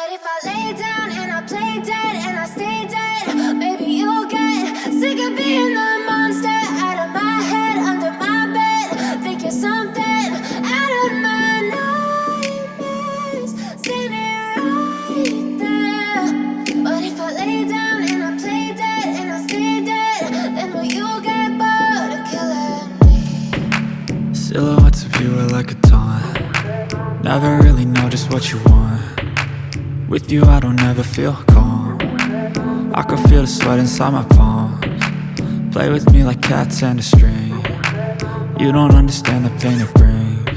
But if I lay down and I play dead and I stay dead, maybe you'll get sick of being the monster out of my head, under my bed. Think you're something out of my nightmares, standing right there. But if I lay down and I play dead and I stay dead, then will you get bored of killing me? Silhouettes of you are like a taunt. Never really know just what you want. With you I don't ever feel calm. I can feel the sweat inside my palms. Play with me like cats and a string. You don't understand the pain it brings.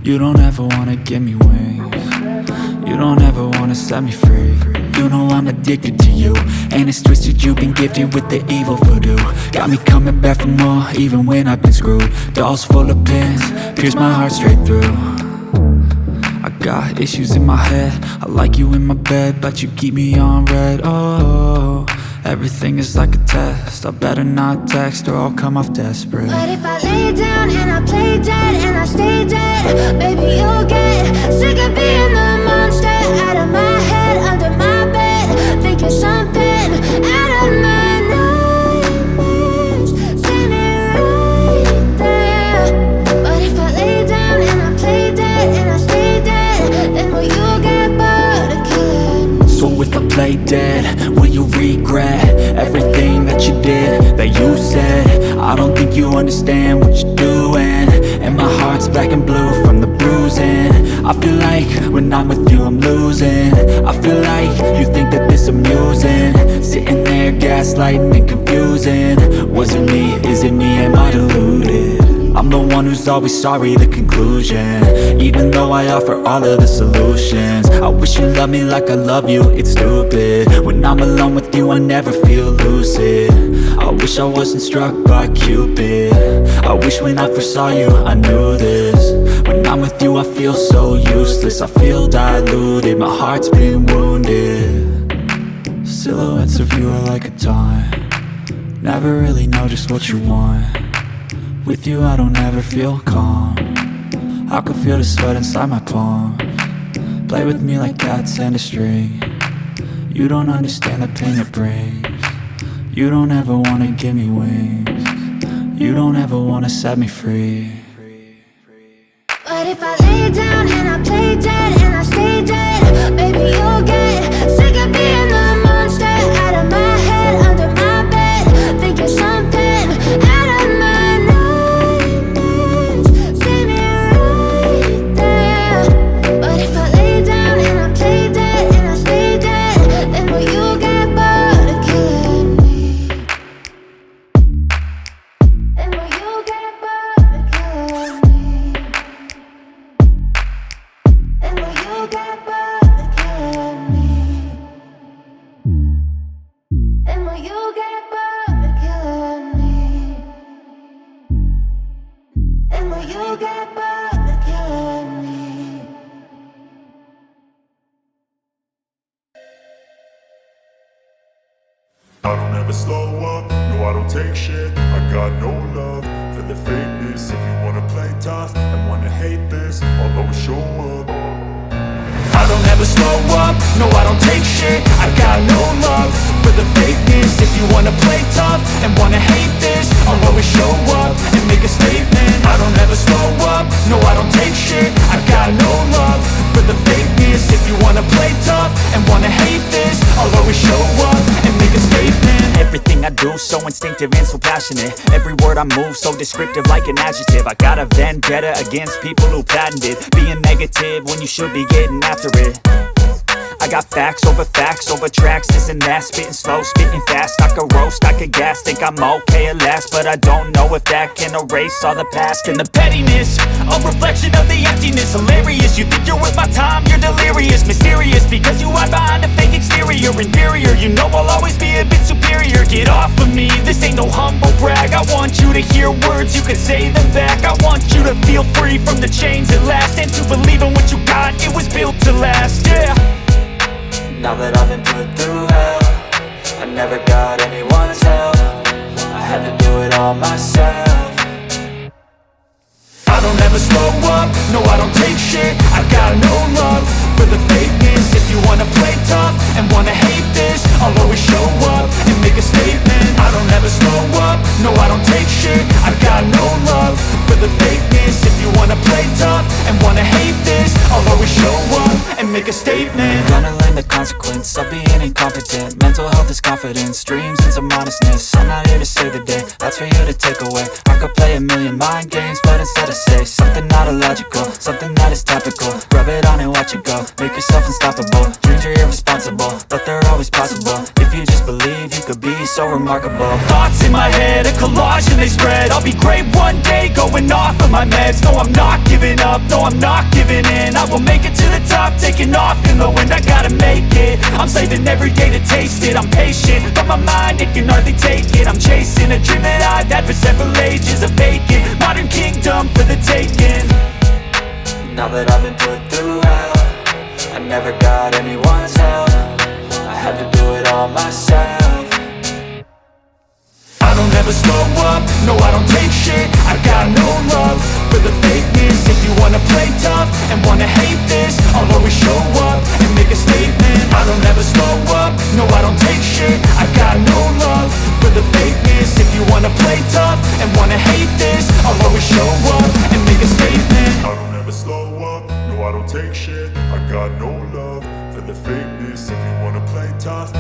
You don't ever wanna give me wings. You don't ever wanna set me free. You know I'm addicted to you, and it's twisted, you've been gifted with the evil voodoo. Got me coming back for more, even when I've been screwed. Dolls full of pins, pierce my heart straight through. I got issues in my head, I like you in my bed, but you keep me on red. Oh, everything is like a test, I better not text or I'll come off desperate. But if I lay down and I play dead and I stay dead, baby you'll get sick of being the monster out of my head, under my bed. Think you're something out of my nightmares, standing right there. But if I lay down and I play dead and I stay dead, then will you get bored of killing me? So if I play dead, will you regret everything that you did, that you said? I don't think you understand what you're doing, and my heart's black and blue from the bruising. I feel like when I'm with you I'm losing. I feel like you think that this amusing, sitting there gaslighting and confusing. Was it me? Is it me? Am I deluded? I'm the one who's always sorry, the conclusion, even though I offer all of the solutions. I wish you loved me like I love you, it's stupid. When I'm alone with you I never feel lucid. I wish I wasn't struck by Cupid. I wish when I first saw you I knew this. When I'm with you I feel so useless, I feel diluted, my heart's been wounded. Silhouettes of you are like a taunt. Never really know just what you want. With you I don't ever feel calm. I can feel the sweat inside my palms. Play with me like cats and a string. You don't understand the pain it brings. You don't ever wanna give me wings. You don't ever wanna set me free. But if I lay down and I play dead and I stay dead, baby you'll get sick of being the monster out of my head, under my bed. Think you're something out of my nightmares, standing right there. But if I lay down and I play dead and I stay dead, then will you get bored of killing me? Then will you get bored of killing me? Then will you get bored of killing me? Then will you get bored of killing me? Then will you get bored of killing me? I don't ever slow up, no I don't take shit. I got no love for the fakeness. If you wanna play tough and wanna hate this, I'll always show up. I don't ever slow up, no I don't take shit. I got no love for the fakeness. If you wanna play tough and wanna hate this, I'll always show up and make a statement. I don't ever slow up, no I don't take shit. I got no love for the fakeness. If you wanna play tough and wanna hate this, I'll always show up and make a statement. Everything I do so instinctive and so passionate. Every word I move so descriptive like an adjective. I got a vendetta against people who patented being negative when you should be getting after it. I got facts over tracks, this and that. Spitting slow, spitting fast, I could roast, I could gas. Think I'm okay at last, but I don't know if that can erase all the past. And the pettiness, a reflection of the emptiness. Hilarious, you think you're worth my time, you're delirious. Mysterious, because you hide behind a fake exterior. Inferior, you know I'll always be a bit superior. Get off of me, this ain't no humble brag. I want you to hear words, you can say them back. I want you to feel free from the chains at last, and to believe in what you got, it was built to last, yeah. Now that I've been put through hell, I never got anyone's help. I had to do it all myself. I don't ever slow up, no I don't take shit. I got no love for the fakeness. If you wanna no I don't take shit. I got no love for the fakeness. If you wanna play tough and wanna hate this, I'll always show up and make a statement. Gonna learn the consequence of being incompetent. Mental health is confidence, dreams and some honestness. I'm not here to save the day, that's for you to take away. I could play a million mind games, but instead I say something not illogical, something that is topical. Rub it on and watch it go, make yourself unstoppable. Dreams are irresponsible, but they're always possible. If you just believe, you could be so remarkable. Thoughts in my head, a collage and they spread. I'll be great one day, going off of my meds. No, I'm not giving up, no, I'm not giving in. I will make it to the top, taking off in the wind. I gotta make it, I'm saving every day to taste it. I'm patient, but my mind, it can hardly take it. I'm chasing a dream that I've had for several ages. A vacant, modern kingdom for the taking. Now that I've been put through hell, I never got anyone's help. I had to do it all myself. I don't ever slow up, no I don't take shit. I got no love for the fakeness. If you wanna play tough and wanna hate this, I'll always show up and make a statement. I don't ever slow up, no I don't take shit. I got no love for the fakeness. If you wanna play tough and wanna hate this, I'll always show up and make a statement. I don't ever slow up, no I don't take shit. I got no love for the fakeness. If you wanna play tough